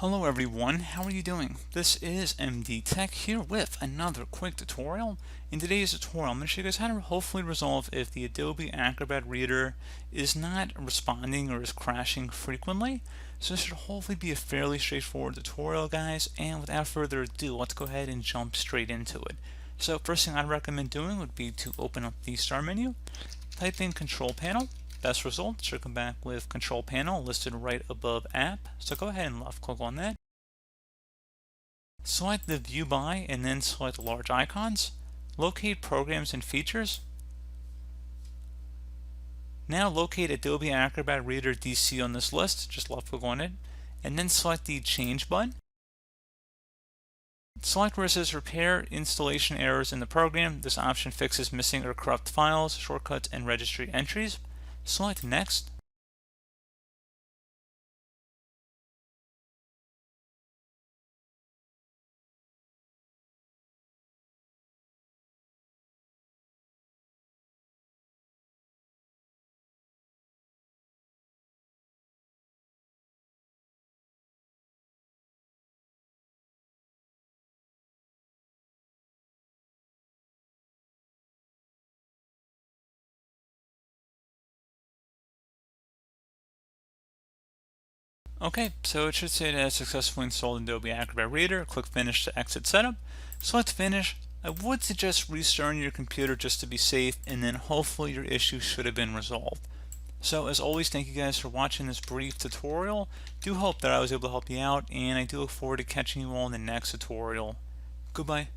Hello everyone, how are you doing? This is MD Tech here with another quick tutorial. In today's tutorial, I'm going to show you guys how to hopefully resolve if the Adobe Acrobat Reader is not responding or is crashing frequently. So this should hopefully be a fairly straightforward tutorial, guys, and without further ado, let's go ahead and jump straight into it. So first thing I'd recommend doing would be to open up the Start menu, type in Control Panel. Best result should come back with Control Panel listed right above App. So go ahead and left click on that. Select the View By and then select Large Icons. Locate Programs and Features. Now locate Adobe Acrobat Reader DC on this list. Just left click on it. And then select the Change button. Select where it says Repair Installation Errors in the program. This option fixes missing or corrupt files, shortcuts, and registry entries. Select Next. Okay, so it should say it has successfully installed Adobe Acrobat Reader. Click Finish to exit setup. Select Finish. I would suggest restarting your computer just to be safe, and then hopefully your issue should have been resolved. So as always, thank you guys for watching this brief tutorial. Do hope that I was able to help you out, and I do look forward to catching you all in the next tutorial. Goodbye.